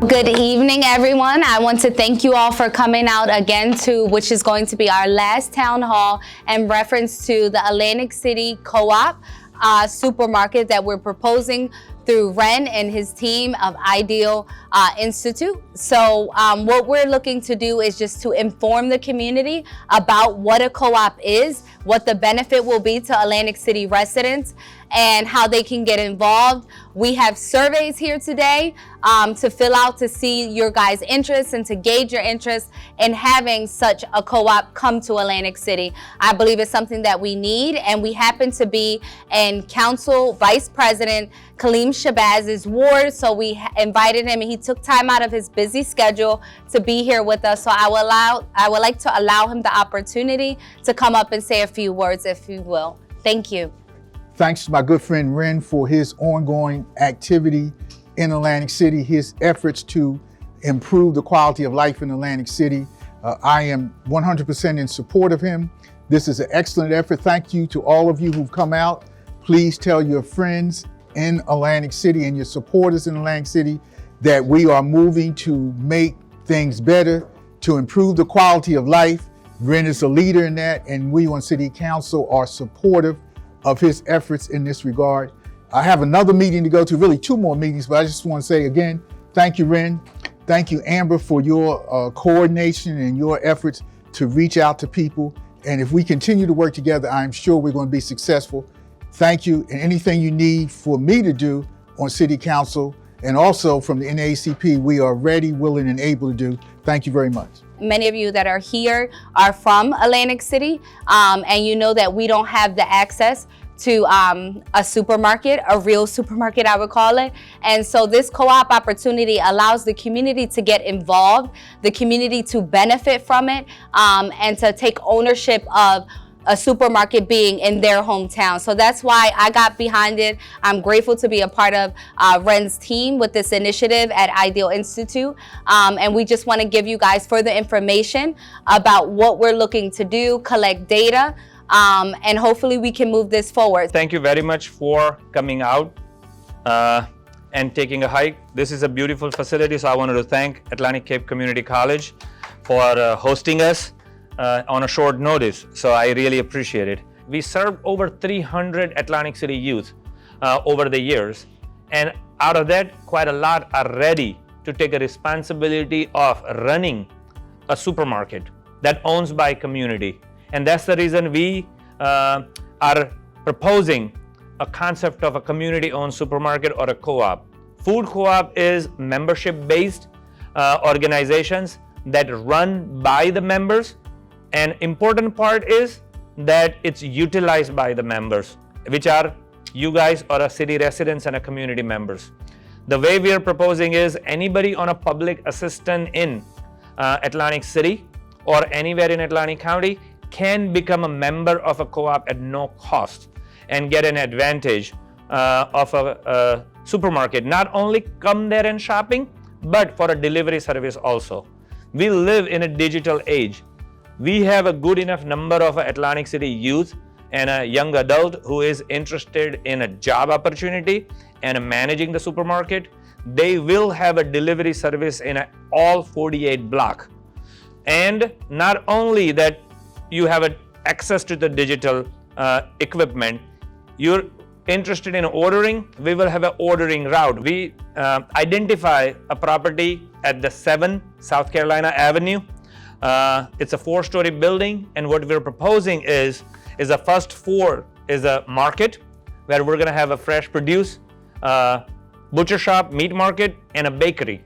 Good evening, everyone. I want to thank you all for coming out again to which is going to be our last town hall in reference to the Atlantic City Co-op supermarket that we're proposing through Ren and his team of Ideal Institute. So what we're looking to do is just to inform the community about what a co-op is, what the benefit will be to Atlantic City residents, and how they can get involved. We have surveys here today to fill out to see your guys' interests and to gauge your interest in having such a co-op come to Atlantic City. I believe it's something that we need, and we happen to be in Council Vice President Kaleem Shabaz's ward, so we invited him, and he took time out of his busy schedule to be here with us. So I would like to allow him the opportunity to come up and say a few words, if you will. Thank you. Thanks to my good friend Ren for his ongoing activity in Atlantic City, his efforts to improve the quality of life in Atlantic City. I am 100% in support of him. This is an excellent effort. Thank you to all of you who've come out. Please tell your friends in Atlantic City and your supporters in Atlantic City that we are moving to make things better, to improve the quality of life. Ren is a leader in that, and we on City Council are supportive of his efforts in this regard. I have another meeting to go to, really two more meetings, but I just want to say again, thank you, Ren. Thank you, Amber, for your coordination and your efforts to reach out to people. And if we continue to work together, I'm sure we're going to be successful. Thank you. And anything you need for me to do on City Council and also from the NAACP, we are ready, willing, and able to do. Thank you very much. Many of you that are here are from Atlantic City, and you know that we don't have the access to a supermarket, a real supermarket, I would call it. And so this co-op opportunity allows the community to get involved, the community to benefit from it, and to take ownership of a supermarket being in their hometown. So that's why I got behind it. I'm grateful to be a part of Ren's team with this initiative at Ideal Institute. And we just want to give you guys further information about what we're looking to do, collect data, and hopefully we can move this forward. Thank you very much for coming out and taking a hike. This is a beautiful facility, so I wanted to thank Atlantic Cape Community College for hosting us on a short notice, so I really appreciate it. We served over 300 Atlantic City youth over the years, and out of that, quite a lot are ready to take a responsibility of running a supermarket that owns by community. And that's the reason we are proposing a concept of a community-owned supermarket or a co-op. Food co-op is membership-based organizations that run by the members. And important part is that it's utilized by the members, which are you guys or a city residents and a community members. The way we are proposing is anybody on a public assistant in Atlantic City or anywhere in Atlantic County can become a member of a co-op at no cost and get an advantage of a supermarket. Not only come there and shopping, but for a delivery service also. We live in a digital age. We have a good enough number of Atlantic City youth and a young adult who is interested in a job opportunity and managing the supermarket. They will have a delivery service in all 48 block. And not only that you have access to the digital equipment, you're interested in ordering, we will have an ordering route. We identify a property at the 7 South Carolina Avenue. It's a 4-story building, and what we're proposing is the first floor is a market where we're going to have a fresh produce, butcher shop, meat market, and a bakery,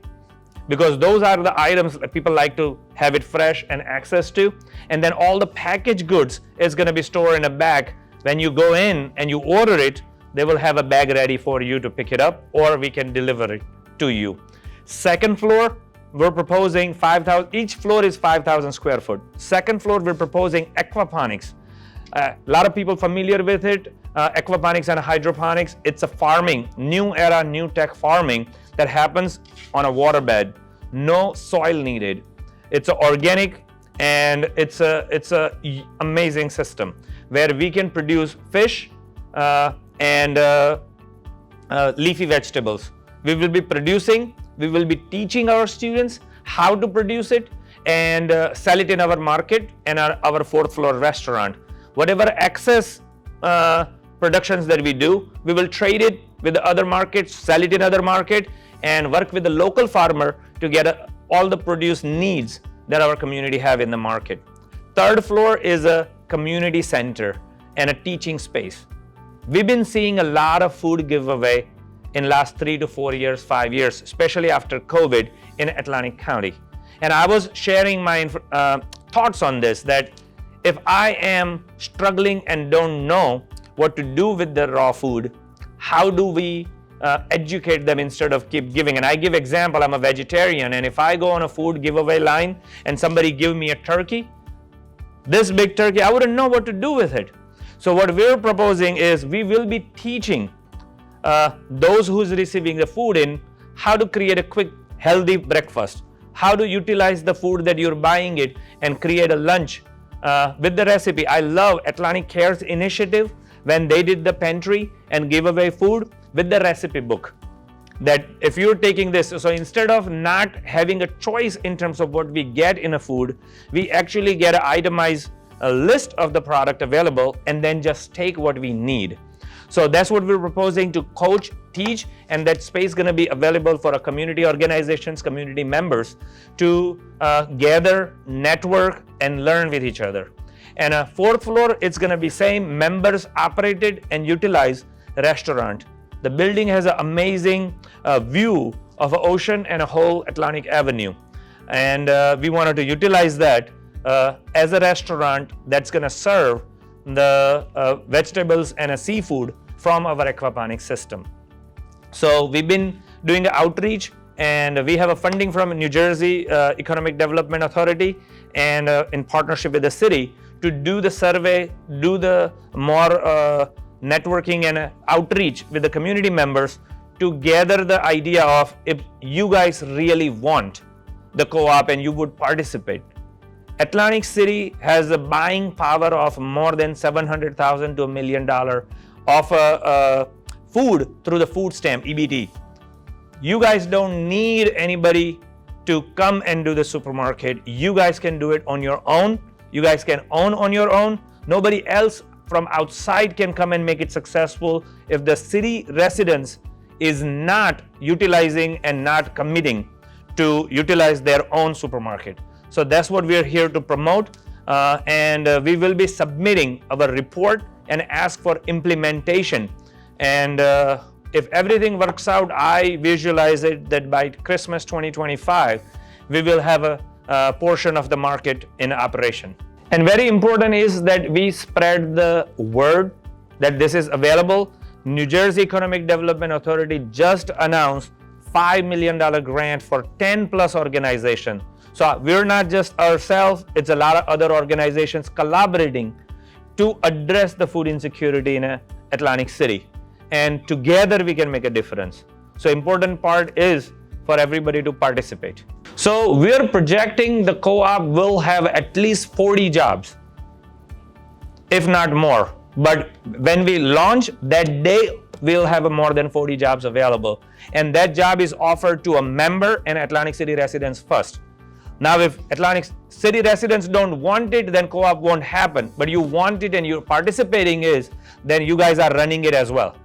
because those are the items that people like to have it fresh and access to. And then all the packaged goods is going to be stored in a bag. When you go in and you order it, they will have a bag ready for you to pick it up, or we can deliver it to you. Second floor, we're proposing 5,000, each floor is 5,000 square foot. Second floor, we're proposing aquaponics. A lot of people familiar with it, aquaponics and hydroponics. It's a farming, new era, new tech farming that happens on a waterbed, no soil needed. It's organic, and it's a amazing system where we can produce fish and leafy vegetables. We will be producing, we will be teaching our students how to produce it and sell it in our market and our fourth floor restaurant. Whatever excess productions that we do, we will trade it with the other markets, sell it in other market, and work with the local farmer to get all the produce needs that our community have in the market. Third floor is a community center and a teaching space. We've been seeing a lot of food giveaway in last 3 to 4 years, 5 years, especially after COVID in Atlantic County. And I was sharing my thoughts on this, that if I am struggling and don't know what to do with the raw food, how do we educate them instead of keep giving? And I give example, I'm a vegetarian, and if I go on a food giveaway line and somebody give me a turkey, this big turkey, I wouldn't know what to do with it. So what we're proposing is we will be teaching those who's receiving the food in how to create a quick, healthy breakfast, how to utilize the food that you're buying it and create a lunch with the recipe. I love Atlantic Cares initiative when they did the pantry and give away food with the recipe book. That if you're taking this, so instead of not having a choice in terms of what we get in a food, we actually get an itemized list of the product available and then just take what we need. So that's what we're proposing to coach, teach, and that space is going to be available for our community organizations, community members to gather, network, and learn with each other. And a fourth floor, it's going to be same members operated and utilized restaurant. The building has an amazing view of an ocean and a whole Atlantic Avenue. And we wanted to utilize that as a restaurant that's going to serve the vegetables and a seafood from our aquaponics system. So we've been doing outreach, and we have a funding from New Jersey Economic Development Authority and in partnership with the city to do the survey, do the more networking and outreach with the community members to gather the idea of if you guys really want the co-op and you would participate. Atlantic City has a buying power of more than $700,000 to $1 million of food through the food stamp, EBT. You guys don't need anybody to come and do the supermarket. You guys can do it on your own. You guys can own on your own. Nobody else from outside can come and make it successful if the city residents is not utilizing and not committing to utilize their own supermarket. So that's what we're here to promote, and we will be submitting our report and ask for implementation. And if everything works out, I visualize it that by Christmas 2025, we will have a portion of the market in operation. And very important is that we spread the word that this is available. New Jersey Economic Development Authority just announced $5 million grant for 10 plus organizations. So we're not just ourselves, it's a lot of other organizations collaborating to address the food insecurity in Atlantic City. And together we can make a difference. So important part is for everybody to participate. So we're projecting the co-op will have at least 40 jobs, if not more. But when we launch that day, we'll have more than 40 jobs available. And that job is offered to a member and Atlantic City residents first. Now, if Atlantic City residents don't want it, then co-op won't happen. But you want it and you're participating then you guys are running it as well.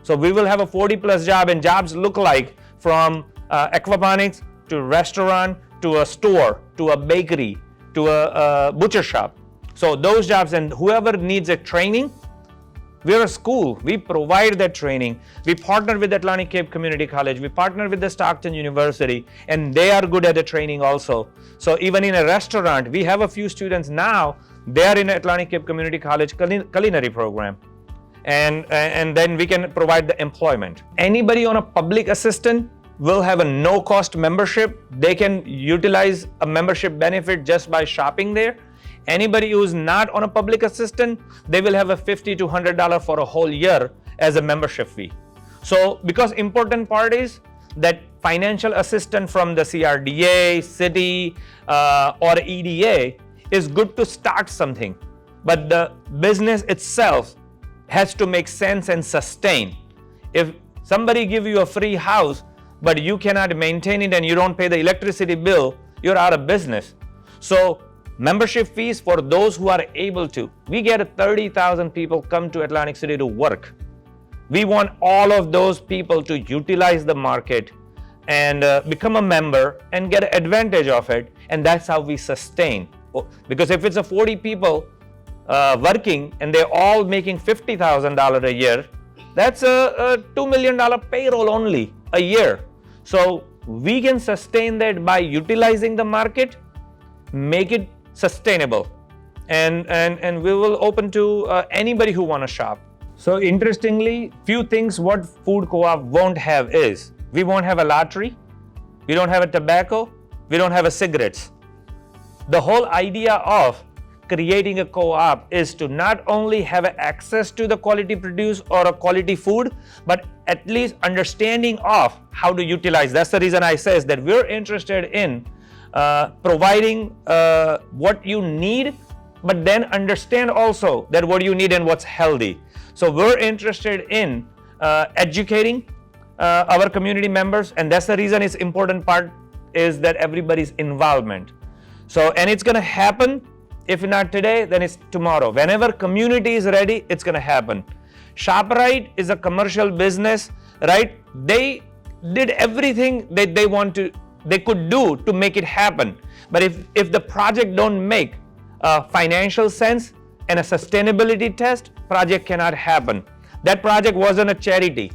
So we will have a 40 plus job, and jobs look like from aquaponics to restaurant to a store to a bakery to a butcher shop. So those jobs, and whoever needs a training, we're a school. We provide that training. We partner with Atlantic Cape Community College. We partner with the Stockton University, and they are good at the training also. So even in a restaurant, we have a few students now, they are in Atlantic Cape Community College culinary program. And then we can provide the employment. Anybody on a public assistant will have a no-cost membership. They can utilize a membership benefit just by shopping there. Anybody who's not on a public assistant, they will have a $50 to $100 for a whole year as a membership fee. So because important part is that financial assistance from the CRDA, city, or EDA is good to start something. But the business itself has to make sense and sustain. If somebody give you a free house, but you cannot maintain it and you don't pay the electricity bill, you're out of business. So membership fees for those who are able to. We get 30,000 people come to Atlantic City to work. We want all of those people to utilize the market and become a member and get advantage of it, and that's how we sustain. Because if it's a 40 people working and they're all making $50,000 a year, that's a $2 million payroll only a year. So we can sustain that by utilizing the market, make it sustainable, and we will open to anybody who want to shop. So interestingly, few things what food co-op won't have is, we won't have a lottery, we don't have a tobacco, we don't have a cigarettes. The whole idea of creating a co-op is to not only have access to the quality produce or a quality food, but at least understanding of how to utilize. That's the reason I says that we're interested in providing what you need, but then understand also that what you need and what's healthy. So we're interested in educating our community members, and that's the reason it's important part is that everybody's involvement. So, and it's gonna happen, if not today, then it's tomorrow. Whenever community is ready, it's gonna happen. ShopRite is a commercial business, right? They did everything that they could do to make it happen. But if the project don't make financial sense and a sustainability test, project cannot happen. That project wasn't a charity.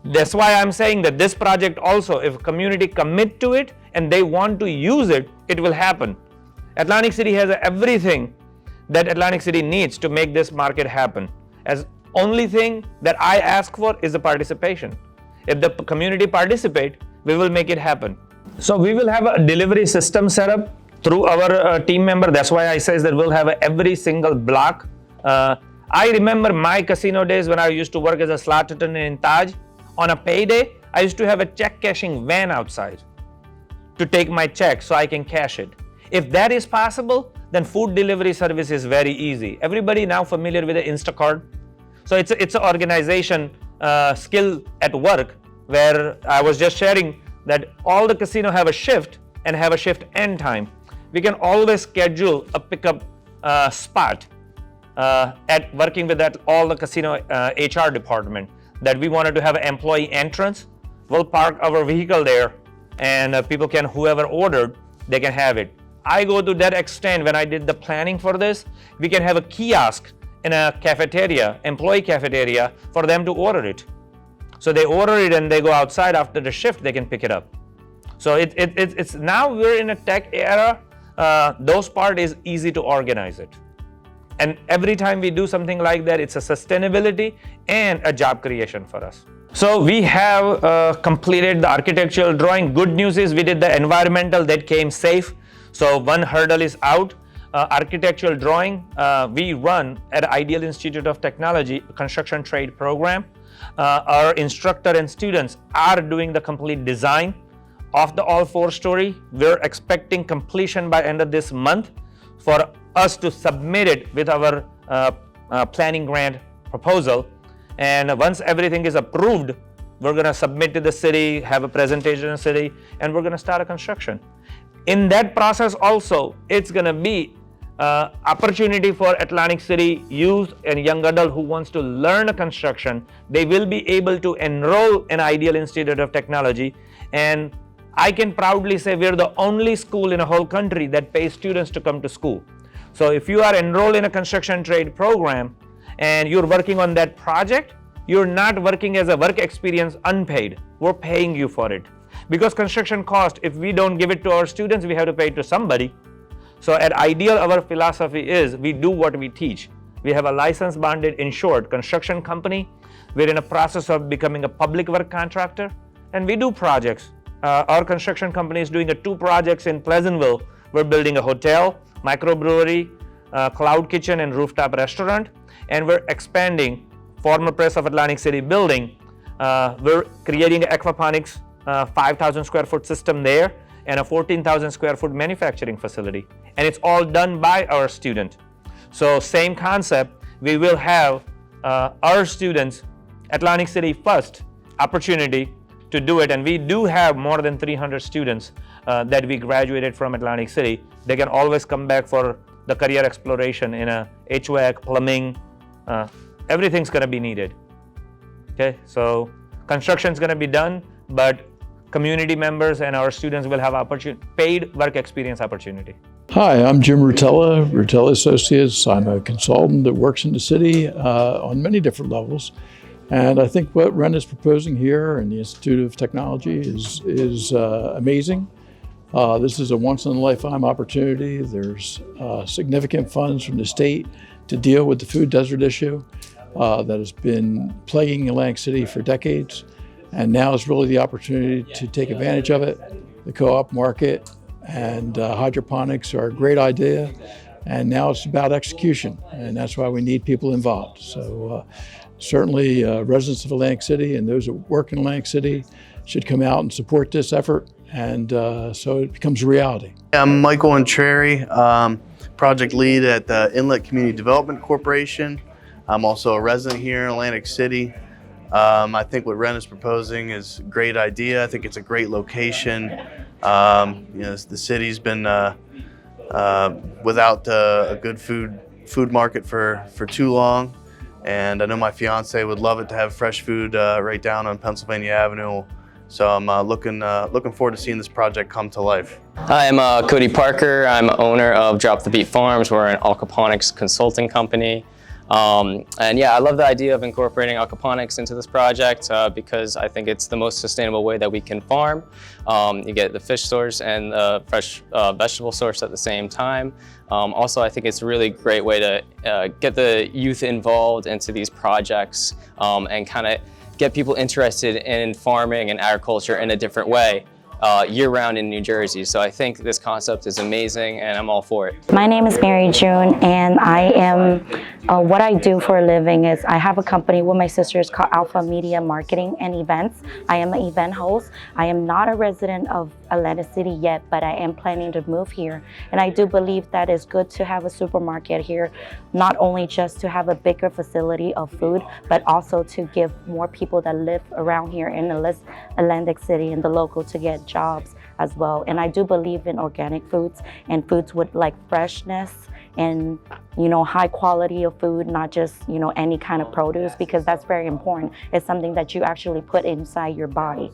That's why I'm saying that this project also, if community commit to it and they want to use it, it will happen. Atlantic City has everything that Atlantic City needs to make this market happen. As only thing that I ask for is the participation. If the community participate, we will make it happen. So we will have a delivery system set up through our team member. That's why I says that we'll have every single block. I remember my casino days when I used to work as a slot attendant in Taj. On a payday, I used to have a check cashing van outside to take my check so I can cash it. If that is possible, then food delivery service is very easy. Everybody now familiar with the Instacart. So it's an organization skill at work where I was just sharing that all the casino have a shift and have a shift end time. We can always schedule a pickup spot at working with all the casino HR department, that we wanted to have an employee entrance. We'll park our vehicle there and people can, whoever ordered, they can have it. I go to that extent when I did the planning for this, we can have a kiosk in a cafeteria, employee cafeteria, for them to order it. So they order it and they go outside after the shift, they can pick it up. So it's now we're in a tech era, those part is easy to organize it. And every time we do something like that, it's a sustainability and a job creation for us. So we have completed the architectural drawing. Good news is we did the environmental, that came safe. So one hurdle is out. Architectural drawing, we run at Ideal Institute of Technology, construction trade program. Our instructor and students are doing the complete design of the all 4-story. We're expecting completion by end of this month for us to submit it with our planning grant proposal. And once everything is approved, we're going to submit to the city, have a presentation in the city, and we're going to start a construction. In that process also, it's going to be opportunity for Atlantic City youth and young adult who wants to learn a construction. They will be able to enroll in Ideal Institute of Technology, and I can proudly say we're the only school in a whole country that pays students to come to school. So if you are enrolled in a construction trade program and you're working on that project, you're not working as a work experience unpaid. We're paying you for it. Because construction cost, if we don't give it to our students, we have to pay it to somebody. So at Ideal, our philosophy is we do what we teach. We have a licensed, bonded, insured construction company. We're in a process of becoming a public work contractor, and we do projects. Our construction company is doing 2 projects in Pleasantville. We're building a hotel, microbrewery, cloud kitchen, and rooftop restaurant. And we're expanding former Press of Atlantic City building. We're creating an aquaponics 5,000 square foot system there and a 14,000 square foot manufacturing facility. And it's all done by our student. So same concept, we will have our students, Atlantic City first opportunity to do it, and we do have more than 300 students that we graduated from Atlantic City. They can always come back for the career exploration in a HVAC, plumbing, everything's going to be needed. Okay, so construction's going to be done, but community members and our students will have paid work experience opportunity. Hi, I'm Jim Rutella, Rutella Associates. I'm a consultant that works in the city on many different levels. And I think what Ren is proposing here in the Institute of Technology is amazing. This is a once-in-a-lifetime opportunity. There's significant funds from the state to deal with the food desert issue that has been plaguing Atlantic City for decades. And now is really the opportunity to take advantage of it. The co-op market and hydroponics are a great idea. And now it's about execution. And that's why we need people involved. So certainly residents of Atlantic City and those that work in Atlantic City should come out and support this effort. And so it becomes a reality. I'm Michael Entreri, project lead at the Inlet Community Development Corporation. I'm also a resident here in Atlantic City. I think what Ren is proposing is a great idea. I think it's a great location. The city's been without a good food market for too long, and I know my fiance would love it to have fresh food right down on Pennsylvania Avenue. So I'm looking forward to seeing this project come to life. Hi, I'm Cody Parker. I'm owner of Drop the Beat Farms. We're an aquaponics consulting company. And yeah, I love the idea of incorporating aquaponics into this project because I think it's the most sustainable way that we can farm. You get the fish source and the fresh vegetable source at the same time. Also, I think it's a really great way to get the youth involved into these projects and kind of get people interested in farming and agriculture in a different way year-round in New Jersey. So I think this concept is amazing and I'm all for it. My name is Mary June, and I am, what I do for a living is I have a company with my sisters called Alpha Media Marketing and Events. I am an event host. I am not a resident of Atlantic City yet, but I am planning to move here. And I do believe that it's good to have a supermarket here, not only just to have a bigger facility of food, but also to give more people that live around here in Atlantic City and the local to get jobs as well. And I do believe in organic foods and foods with like freshness and high quality of food, not just any kind of produce, because that's very important. It's something that you actually put inside your body.